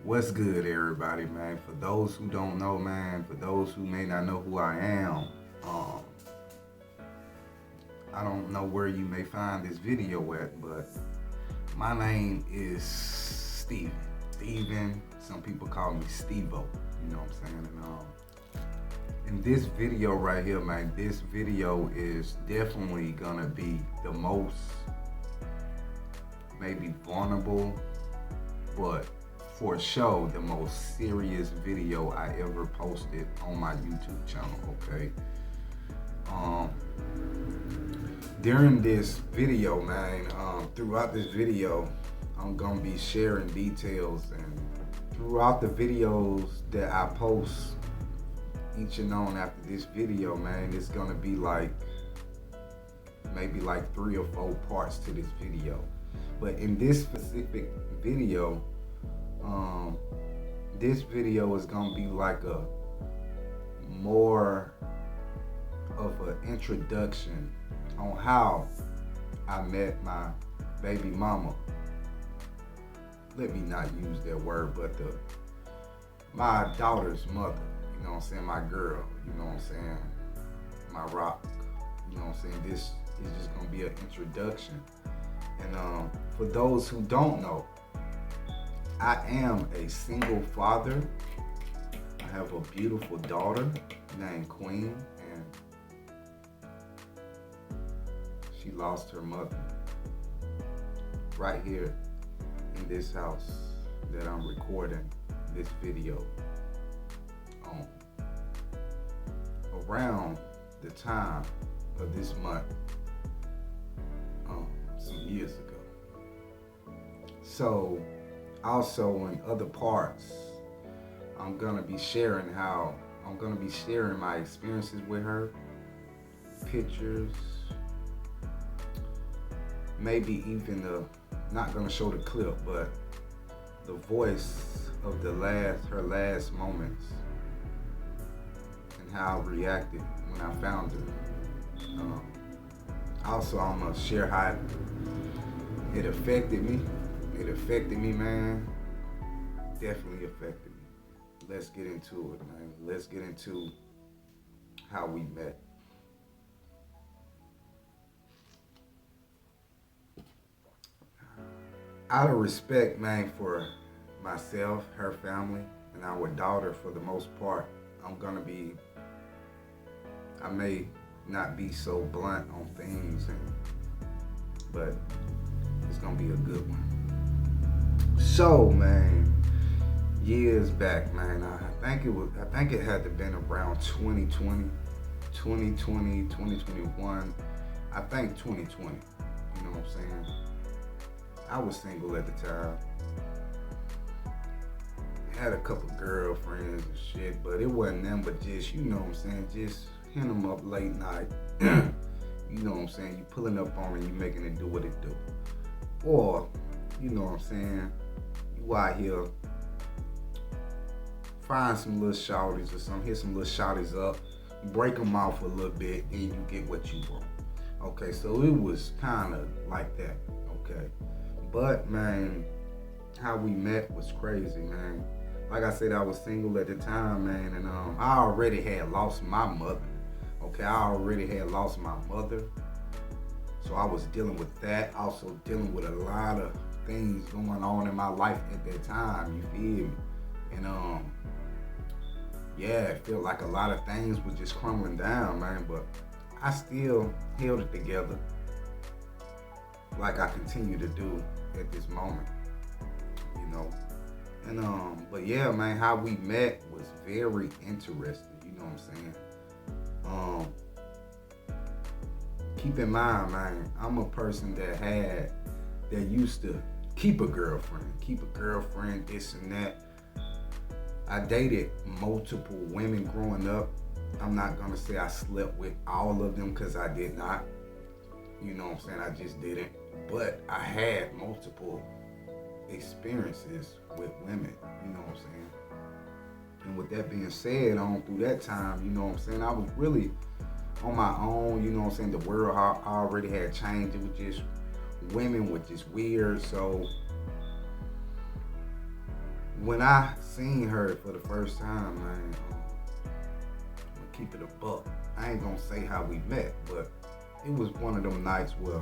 What's good, everybody, man? For those who don't know, man, for those who may not know who I am, um, I don't know where you may find this video at, but my name is Steven. Steven, some people call me Stevo, you know what I'm saying? In this video right here, man, this video is definitely gonna be the most maybe vulnerable, but for sure the most serious video I ever posted on my YouTube channel, okay? Um, During this video, man, throughout this video, I'm gonna be sharing details, and throughout the videos that I post each and on after this video, man, it's gonna be like maybe like 3 or 4 parts to this video. But in this specific video, this video is gonna be like a more of an introduction on how I met my baby mama. Let me not use that word, but my daughter's mother, you know what I'm saying, my girl, you know what I'm saying, my rock, you know what I'm saying. This is just gonna be an introduction. And for those who don't know, I am a single father. I have a beautiful daughter named Queen, and she lost her mother right here in this house that I'm recording this video on. Around the time of this month, some years ago. So also in other parts, I'm gonna be sharing my experiences with her, pictures, maybe even not gonna show the clip, but the voice of her last moments and how I reacted when I found her. Also, I'm gonna share how it affected me. It affected me, man. Definitely affected me. Let's get into it, man. Let's get into how we met. Out of respect, man, for myself, her family, and our daughter for the most part, I may not be so blunt on things, but it's gonna be a good one. So, man, years back, man, I think it had to been around 2020, 2021. I think 2020, you know what I'm saying? I was single at the time. Had a couple girlfriends and shit, but it wasn't them, but just, you know what I'm saying, just hitting them up late night. You know what I'm saying? You pulling up on it, you making it do what it do. Or, you know what I'm saying, you out here, find some little shawties or something, hit some little shawties up, break them off a little bit, and you get what you want. Okay, so it was kind of like that, okay? But, man, how we met was crazy, man. Like I said, I was single at the time, man, and I already had lost my mother. Okay, I already had lost my mother. So I was dealing with that, also dealing with a lot of things going on in my life at that time, you feel me? And yeah, it felt like a lot of things were just crumbling down, man, but I still held it together like I continue to do at this moment, you know? And but yeah, man, how we met was very interesting, you know what I'm saying? Keep in mind, man, I'm a person that used to keep a girlfriend, this and that. I dated multiple women growing up. I'm not gonna say I slept with all of them, because I did not. You know what I'm saying? I just didn't. But I had multiple experiences with women, you know what I'm saying? And with that being said, on through that time, you know what I'm saying, I was really on my own, you know what I'm saying? The world already had changed. It was just, women were just weird. So when I seen her for the first time, man, I'm gonna keep it a buck. I ain't gonna say how we met, but it was one of them nights where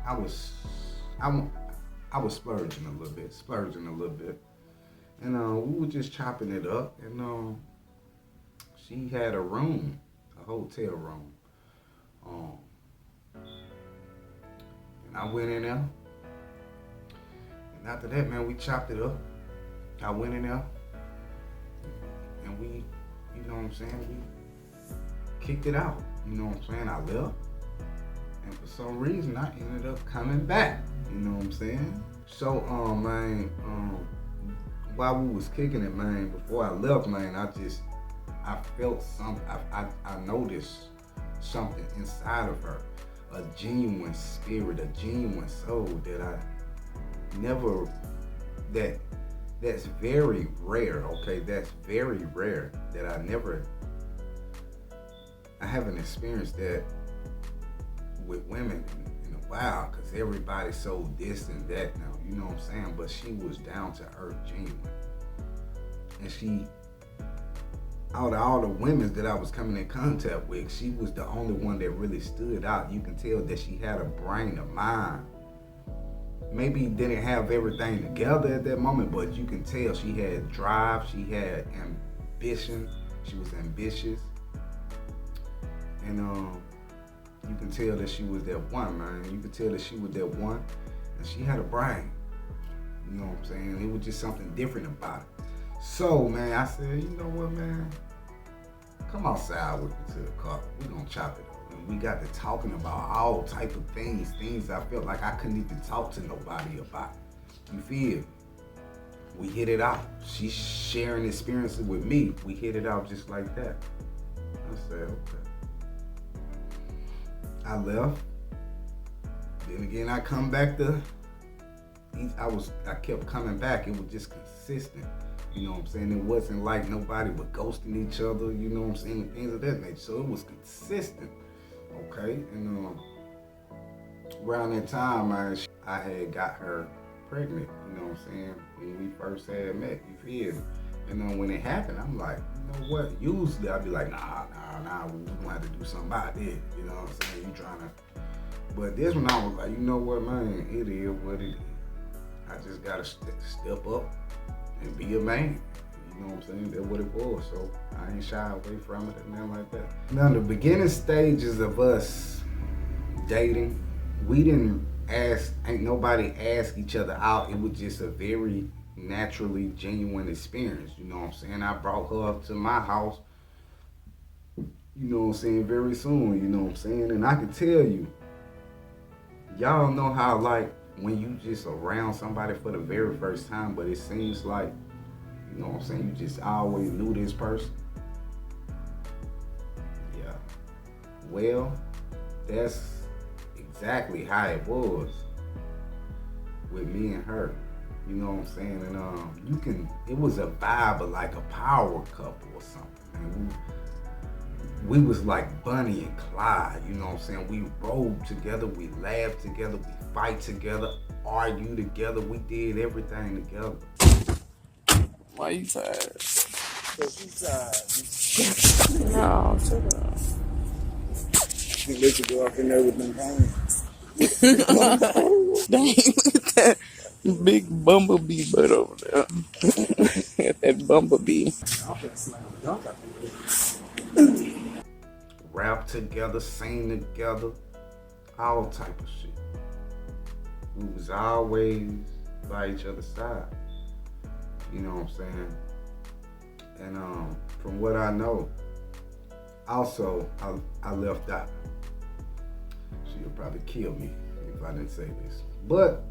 I was splurging a little bit, and we were just chopping it up, and she had a room, a hotel room, and I went in there, and after that, man, we chopped it up. I went in there, and we, you know what I'm saying, we kicked it out. You know what I'm saying? I left, and for some reason, I ended up coming back. You know what I'm saying? So, man, while we was kicking it, man, before I left, man, I felt something. I noticed something inside of her, a genuine spirit, a genuine soul that I never, that's very rare, okay? That's very rare that I haven't experienced that with women in a while, because everybody's so this and that now, you know what I'm saying? But she was down to earth, genuine. And she, out of all the women that I was coming in contact with, she was the only one that really stood out. You can tell that she had a brain, a mind. Maybe didn't have everything together at that moment, but you can tell she had drive, she had ambition, she was ambitious. And you can tell that she was that one, man. You can tell that she was that one, and she had a brain. You know what I'm saying? It was just something different about it. So, man, I said, you know what, man? Come outside with me to the car. We're gonna chop it up. And we got to talking about all type of things I felt like I couldn't even talk to nobody about. You feel? We hit it out. She's sharing experiences with me. We hit it out just like that. I said, okay. I left. Then again, I come back to. I kept coming back. It was just consistent. You know what I'm saying? It wasn't like nobody was ghosting each other. You know what I'm saying? Things of that nature. So it was consistent. Okay, and around that time, I had got her pregnant. You know what I'm saying? When we first had met, you feel me? And when it happened, I'm like, you know what? Usually I'd be like, nah, we gonna have to do something about this. You know what I'm saying? You trying to, but this one I was like, you know what, man? It is what it is. I just gotta step up and be a man. You know what I'm saying? That's what it was. So I ain't shy away from it and nothing like that. Now, the beginning stages of us dating, we didn't ain't nobody ask each other out. It was just a very naturally genuine experience. You know what I'm saying? I brought her up to my house, you know what I'm saying, very soon, you know what I'm saying? And I can tell you, y'all know how, like, when you just around somebody for the very first time, but it seems like, you know what I'm saying, you just always knew this person. Yeah. Well, that's exactly how it was with me and her. You know what I'm saying? And it was a vibe of like a power couple or something. And we was like Bonnie and Clyde, you know what I'm saying? We rode together, we laughed together, we fight together, argue together, we did everything together. Why you tired? Cause you tired. No, shut up. You let you go up in there with them hands. Dang, look at that big bumblebee butt over there. That bumblebee. I'm gonna slam a dunk out there. Rap together, sing together, all type of shit. We was always by each other's side. You know what I'm saying? And from what I know, also I left out. She'll probably kill me if I didn't say this. But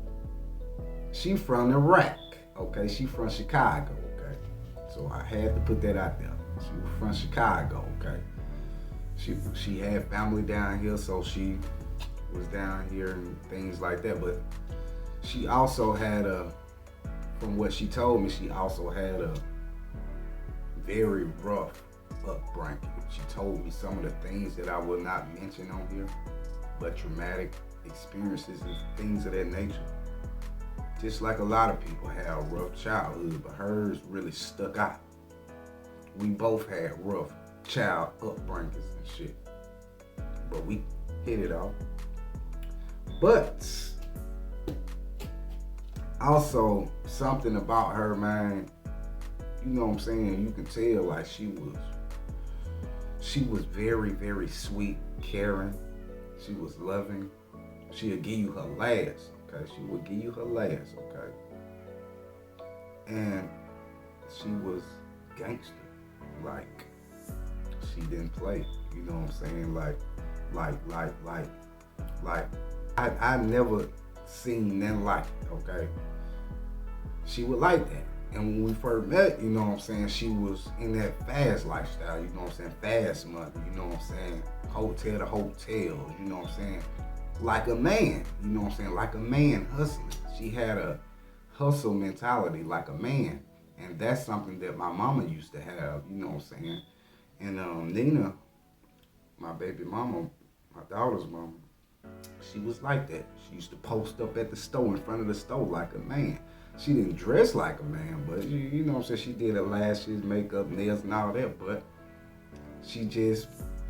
she from Iraq, okay? She from Chicago, okay? So I had to put that out there. She was from Chicago, okay? She had family down here, so she was down here and things like that. But she also had from what she told me, she also had a very rough upbringing. She told me some of the things that I will not mention on here, but traumatic experiences and things of that nature. just like a lot of people had a rough childhood, but hers really stuck out. We both had rough child upbringings and shit, but we hit it off. But also something about her, man, you know what I'm saying, you can tell like she was very, very sweet, caring. She was loving. She'll give you her last, okay? She will give you her last, okay? And she was gangster. Like, she didn't play, you know what I'm saying? I never seen nothing like it, okay? She would like that. And when we first met, you know what I'm saying, she was in that fast lifestyle, you know what I'm saying, fast money, you know what I'm saying, hotel to hotel, you know what I'm saying, like a man, you know what I'm saying, like a man hustling. She had a hustle mentality like a man, and that's something that my mama used to have, you know what I'm saying. And Nina, my baby mama, my daughter's mama, she was like that. She used to post up at the store, in front of the store like a man. She didn't dress like a man, but you know what I'm saying, she did her lashes, makeup, nails, and all that, but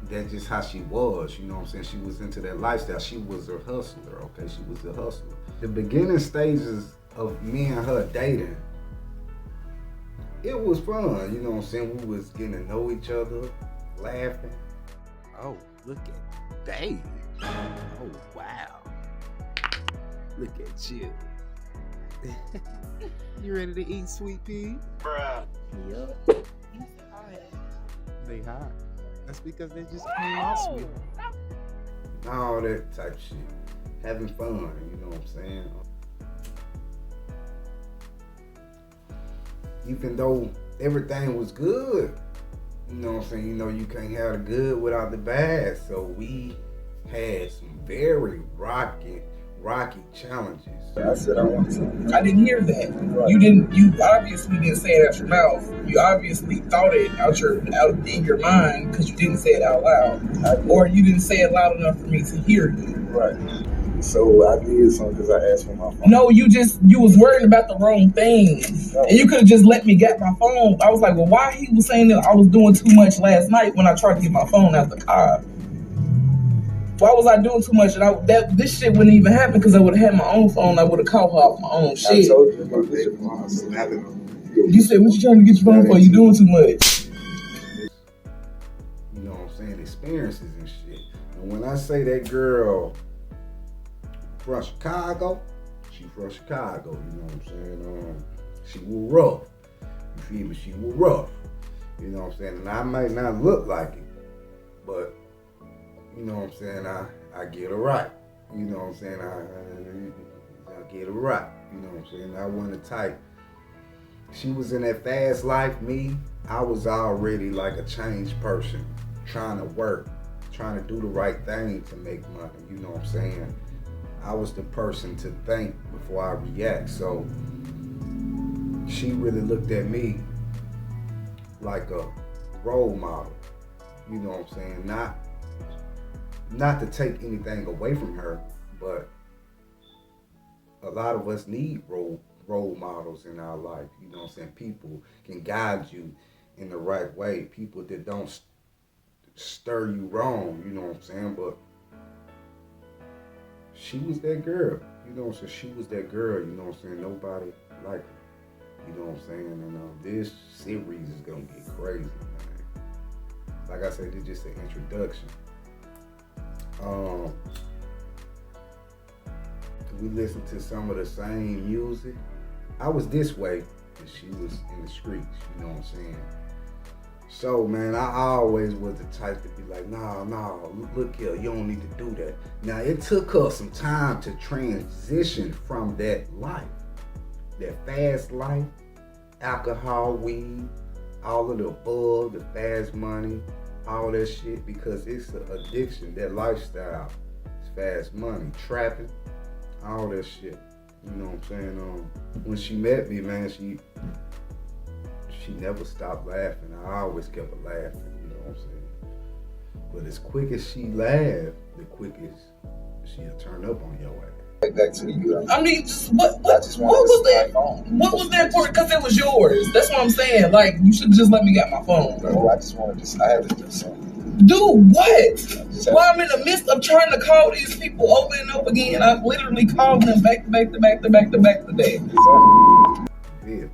that's just how she was, you know what I'm saying? She was into that lifestyle. She was a hustler, okay? She was a hustler. The beginning stages of me and her dating, it was fun, you know what I'm saying? We was getting to know each other, laughing. Oh, look at Dave. Oh, wow. Look at you. You ready to eat, sweet pea? Bruh. Yup. They hot. That's because they just came out sweet. All that type of shit. Having fun, you know what I'm saying? Even though everything was good, you know what I'm saying? You know, you can't have the good without the bad. So we had some very rocky challenges. I said I wanted something. I didn't hear that. Right. You obviously didn't say it out your mouth. You obviously thought it in your mind because you didn't say it out loud. Or you didn't say it loud enough for me to hear you. Right. So I did something because I asked for my phone. No, you was worried about the wrong thing. No. And you could have just let me get my phone. I was like, well, why he was saying that I was doing too much last night when I tried to get my phone out the car? Why was I doing too much? And this shit wouldn't even happen because I would have had my own phone. I would have called her off my own shit. I told you my baby mama snapping on you. You said, what you trying to get your phone for? You doing too much. You know what I'm saying? Experiences and shit. And when I say that girl from Chicago, she from Chicago, you know what I'm saying? She was rough. You feel me? She was rough. You know what I'm saying? And I might not look like it, but you know what I'm saying, I get her right. You know what I'm saying, I get her right. You know what I'm saying, I wasn't the type. She was in that fast life, me, I was already like a changed person, trying to work, trying to do the right thing to make money, you know what I'm saying. I was the person to think before I react, so she really looked at me like a role model, you know what I'm saying, not to take anything away from her, but a lot of us need role models in our life. You know what I'm saying? People can guide you in the right way. People that don't stir you wrong, you know what I'm saying? But she was that girl. You know what I'm saying? She was that girl, you know what I'm saying? Nobody like her. You know what I'm saying? And this series is going to get crazy, man. Like I said, it's just an introduction. We listened to some of the same music. I was this way, and she was in the streets, you know what I'm saying? So, man, I always was the type to be like, nah, look here, you don't need to do that. Now, it took her some time to transition from that life, that fast life, alcohol, weed, all of the above, the fast money, all that shit, because it's an addiction, that lifestyle. It's fast money, trapping, all that shit. You know what I'm saying? When she met me, man, she never stopped laughing. I always kept her laughing, you know what I'm saying? But as quick as she laughed, the quickest she'll turn up on your ass. Back to you. I mean, what just wanted was to see that? my phone. What was that important? Because it was yours. That's what I'm saying. Like, you should just let me get my phone. No, I just wanted to. I had to do something. Do what? While I'm in the midst of trying to call these people over and over again, I've literally called them back to back to back to back to back today. Yeah.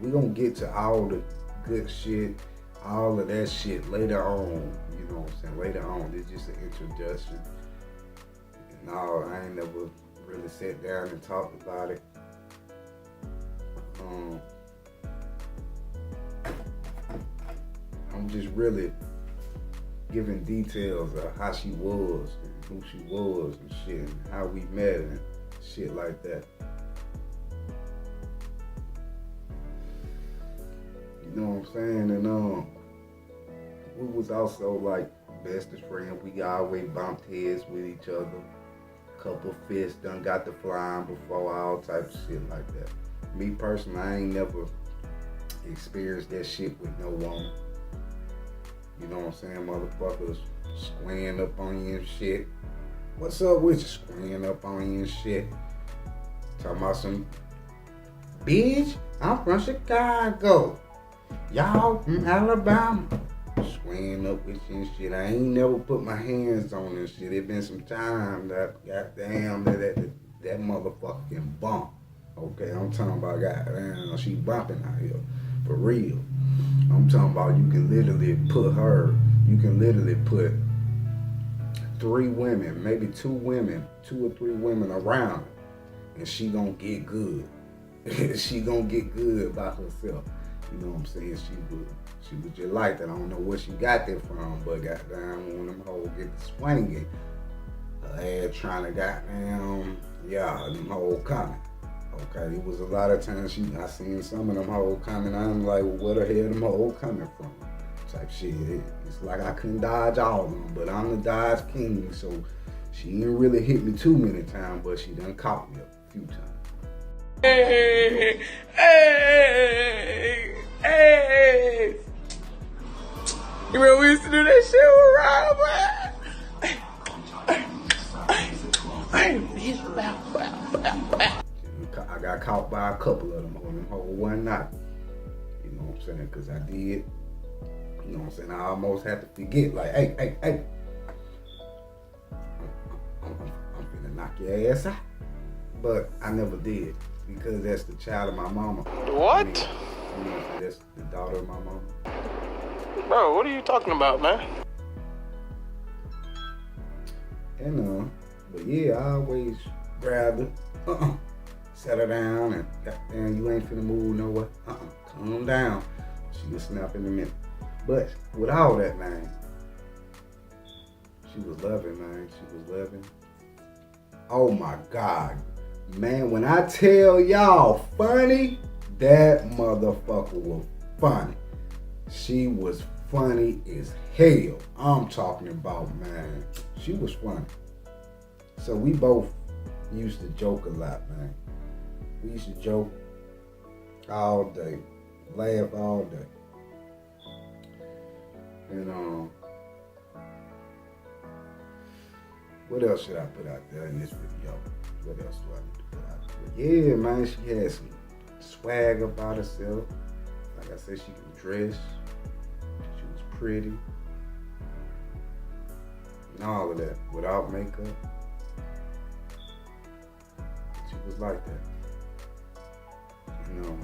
We're going to get to all the good shit, all of that shit later on. You know what I'm saying? Later on. It's just an introduction. No, I ain't never really sat down and talked about it. I'm just really giving details of how she was and who she was and shit, and how we met and shit like that. You know what I'm saying? And we was also like bestest friends. We always bumped heads with each other. Couple fists done got the flying before, all types of shit like that. Me personally, I ain't never experienced that shit with no woman. You know what I'm saying? Motherfuckers squaring up on you and shit. What's up with you? Squaring up on you and shit. Talking about some, bitch, I'm from Chicago. Y'all from Alabama. Squaring up with you and shit. I ain't never put my hands on this shit. It been some time that goddamn that motherfucking bump. Okay, I'm talking about goddamn she bumping out here. For real. I'm talking about you can literally put 3 women, maybe 2 or 3 women around her, and she gonna get good. She gonna get good by herself. You know what I'm saying? She was just like that. I don't know where she got that from, but goddamn, when them hoes get to swinging, her ass trying to goddamn, them hoes coming. Okay, it was a lot of times I seen some of them hoes coming. I'm like, well, where the hell them hoes coming from? Type shit. It's like I couldn't dodge all of them, but I'm the dodge king, so she didn't really hit me too many times, but she done caught me a few times. Hey, hey, hey. You remember we used to do that shit with Rob? I got caught by a couple of them on them whole one night. You know what I'm saying? Because I did. You know what I'm saying? I almost had to forget. Like, hey. I'm finna knock your ass out. But I never did. Because that's the child of my mama. What? You know, that's the daughter of my mama. Bro, what are you talking about, man? And but yeah, I always grabbed her. Set her down and goddamn, you ain't finna move nowhere. Calm down. She'll snap in a minute. But with all that, man, she was loving, man. She was loving. Oh my God. Man, when I tell y'all funny, that motherfucker was funny. She was funny as hell. I'm talking about, man, she was funny. So we both used to joke a lot, man. We used to joke all day, laugh all day. And what else should I put out there in this video? What else do I need to put out there? Yeah, man, she had some swag about herself. Like I said, she could dress. She was pretty. And all of that, without makeup. She was like that. You know,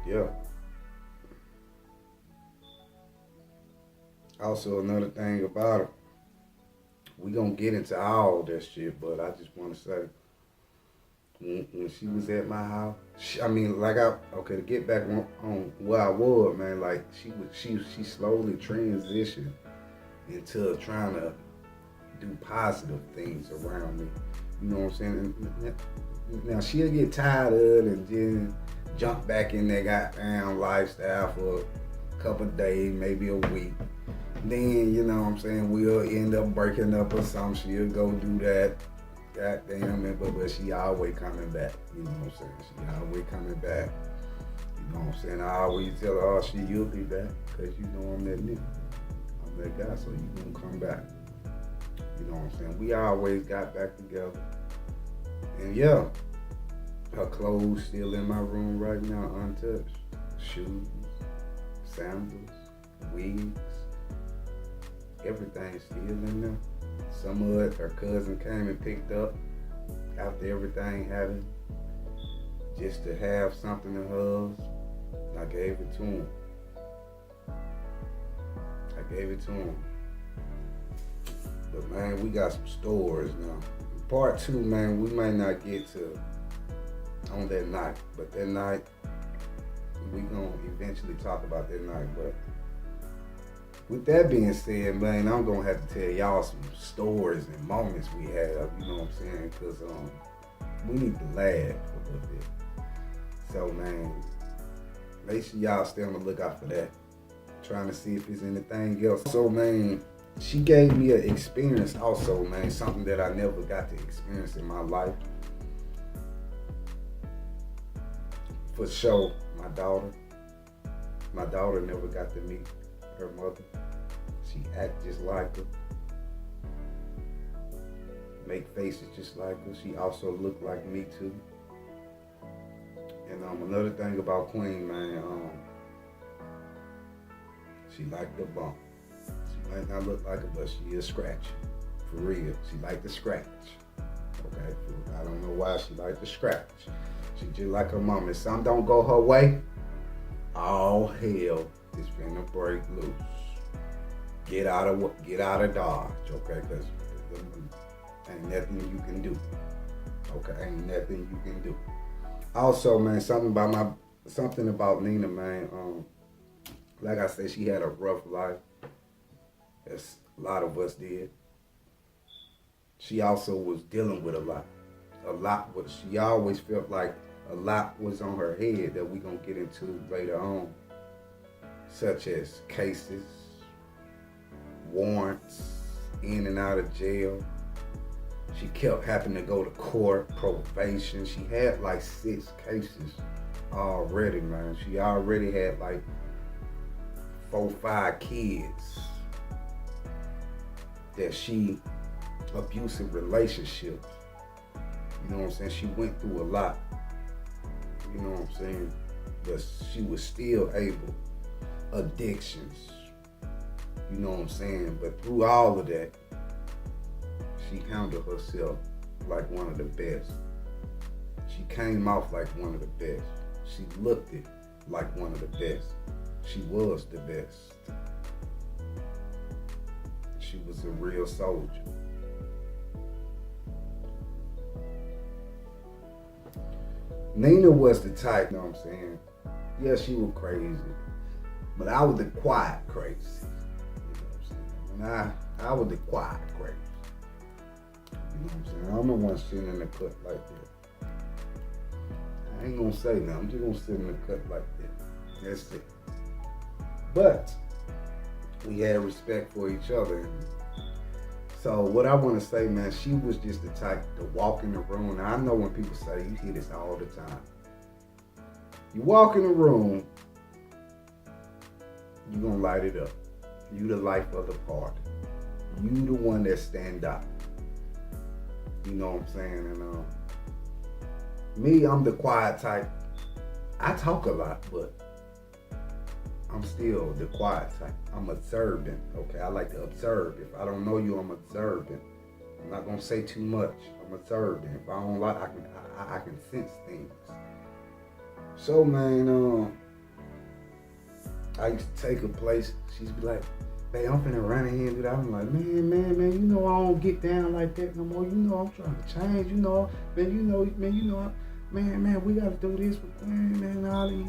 yeah. Also, another thing about her, we gonna get into all that shit, but I just want to say, when she was at my house, to get back on where I was, man, like she slowly transitioned into trying to do positive things around me. You know what I'm saying? Now she'll get tired of it and then jump back in that goddamn lifestyle for a couple of days, maybe a week. Then, you know what I'm saying, we'll end up breaking up or something. She'll go do that. Goddamn, but she always coming back. You know what I'm saying? She always coming back. You know what I'm saying? I always tell her, oh, you'll be back. Because you know I'm that nigga. I'm that guy, so you gonna come back. You know what I'm saying? We always got back together. And yeah, her clothes still in my room right now, untouched. Shoes, sandals, wigs, everything's still in there. Some of it her cousin came and picked up after everything happened, just to have something of hers. I gave it to him. But man, we got some stories now. Part 2, man, we might not get to on that night, but that night, we gonna eventually talk about that night. But with that being said, man, I'm gonna have to tell y'all some stories and moments we have, you know what I'm saying? Cause we need to laugh a little bit. So man, make sure y'all stay on the lookout for that. Trying to see if there's anything else. So man, she gave me an experience also, man, something that I never got to experience in my life. For sure, my daughter never got to meet her mother. She act just like her, make faces just like her. She also looked like me too. And another thing about Queen, man, she liked the bump. She might not look like her, but she is scratchy. For real, she liked to scratch. Okay, I don't know why she liked to scratch. She just like her mama. If something don't go her way, all hell is finna break loose. Get out of Dodge, okay? Cause ain't nothing you can do. Okay, ain't nothing you can do. Also, man, something about Nina, man. Like I said, she had a rough life, as a lot of us did. She also was dealing with a lot. She always felt like a lot was on her head that we gonna get into later on, such as cases, warrants, in and out of jail. She kept having to go to court, probation. She had like 6 cases already, man. She already had like 4, 5 kids that she abusive relationships. You know what I'm saying? She went through a lot. You know what I'm saying? But she was still able. Addictions. You know what I'm saying? But through all of that, she handled herself like one of the best. She came off like one of the best. She looked it like one of the best. She was the best. She was a real soldier. Nina was the type, you know what I'm saying? Yeah, she was crazy. But I was the quiet crazy. You know what I'm saying? I was the quiet crazy. You know what I'm saying? I'm the one sitting in the cut like that. I ain't gonna say nothing. I'm just gonna sit in the cut like that. That's it. But we had respect for each other. So what I want to say, man, she was just the type to walk in the room. Now I know when people say, you hear this all the time. You walk in the room, you gonna light it up. You the life of the party. You the one that stand out. You know what I'm saying? And me, I'm the quiet type. I talk a lot, but I'm still the quiet type. I'm observant, okay? I like to observe. If I don't know you, I'm observant. I'm not gonna say too much. I'm observant. If I don't like, I can sense things. So man, I used to take a place. She'd be like, "Hey, I'm finna run in here and do that." I'm like, man, you know I don't get down like that no more. You know I'm trying to change. You know, man, we gotta do this, man, all these.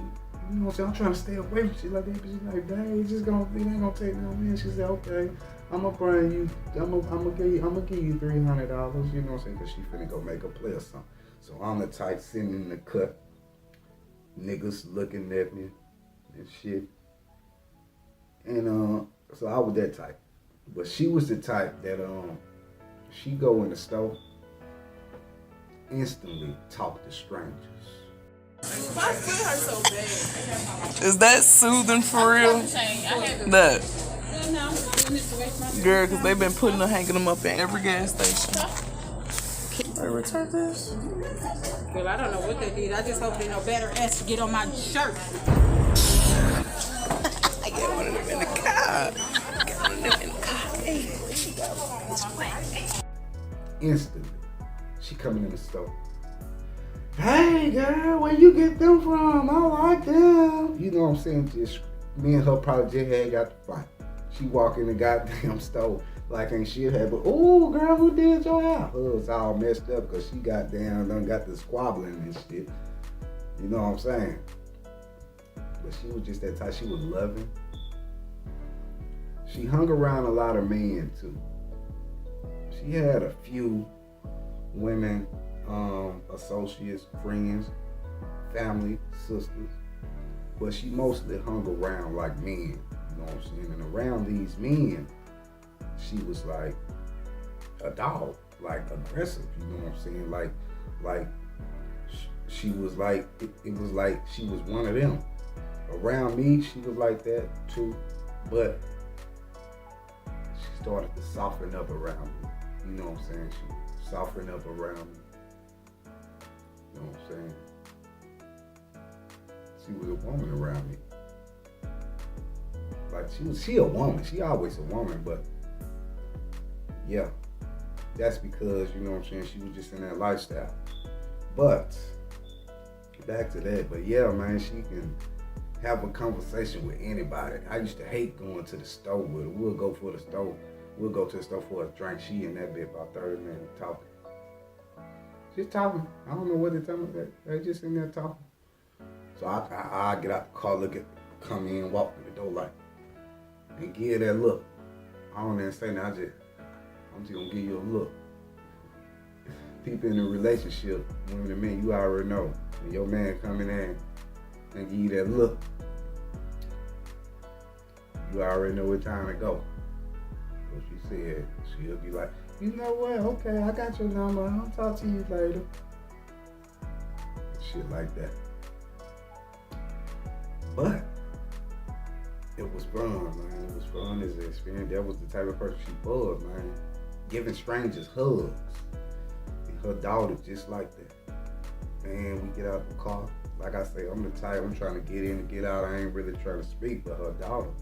You know what I'm saying? I'm trying to stay away from shit like that. But she's like, dang, it ain't gonna take no man. She said, okay, I'm gonna bring you, I'm gonna give you $300. You know what I'm saying? Cause she finna go make a play or something. So I'm the type sitting in the cut, niggas looking at me and shit. And so I was that type. But she was the type that she go in the store, instantly talk to strangers. My foot hurts so bad. Is that soothing for real? That. Girl, because they've been hanging them up at every gas station. Can they return this? Well, I don't know what they did. I just hope they know better as to get on my shirt. I got one of them in the car. Instantly, she coming in the store. Hey girl, where you get them from? I like them. You know what I'm saying? Just me and her probably just had got the fight. She walk in the goddamn store like ain't shit happened. Oh girl, who did your house? Her was all messed up because she got down, done got the squabbling and shit. You know what I'm saying? But she was just that type. She was loving. She hung around a lot of men too. She had a few women, associates, friends, family, sisters, but she mostly hung around like men, you know what I'm saying? And around these men, she was like a dog, like aggressive, you know what I'm saying? Like she was like, it was like she was one of them. Around me, she was like that too, but she started to soften up around me. You know what I'm saying? She softened up around me. You know what I'm saying? She was a woman around me. Like she a woman. She always a woman, but yeah. That's because, you know what I'm saying, she was just in that lifestyle. But back to that. But yeah, man, she can have a conversation with anybody. I used to hate going to the store with her. We'll go to the store for a drink. She in that bit about 30 minutes talking. Just talking. I don't know what they're talking about. They just in there talking. So I get out the car, come in, walk through the door like, and give that look. I don't even say nothing. I'm just gonna give you a look. People in a relationship, women and men, you already know. When your man coming in and give you that look, you already know what time to go. So she said, she'll be like, you know what, okay, I got your number, I'll talk to you later. Shit like that. But it was fun, man. It was fun as an experience. That was the type of person she was, man. Giving strangers hugs. And her daughter just like that. Man, we get out the car. Like I say, I'm the type, I'm trying to get in and get out. I ain't really trying to speak, but her daughter,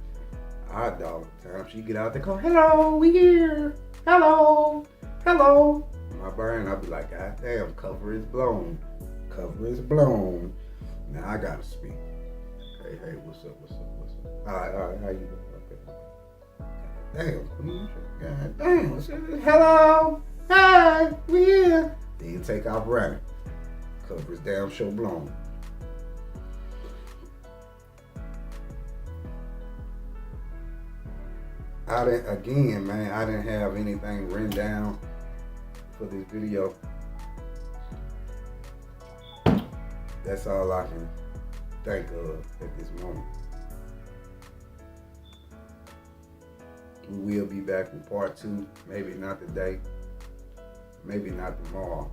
our daughter, time she get out the car, hello, we here. Hello, hello. My brain, I'll be like, God damn, cover is blown. Cover is blown. Now I gotta speak. Hey, what's up? All right, how you doing? Okay. Damn, God damn. Hello, hi, we here. Then take off running. Cover is damn sure blown. I didn't have anything written down for this video. That's all I can think of at this moment. We will be back with part 2. Maybe not today, maybe not tomorrow,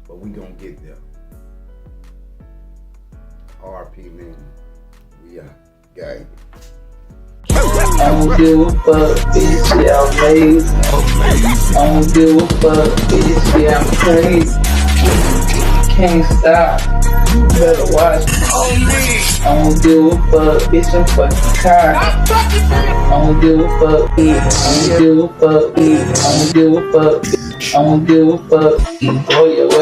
but we gonna get there. RP Nina, we out. Gang. I don't give a fuck, bitch, yeah, I'm lazy. I don't give a fuck, bitch, yeah, I'm crazy. Can't stop, you better watch me. I don't give a fuck, bitch, I'm fucking tired. I don't give a fuck, bitch, I don't give a fuck, bitch, I don't give a fuck, bitch, I don't give a fuck, enjoy your ass.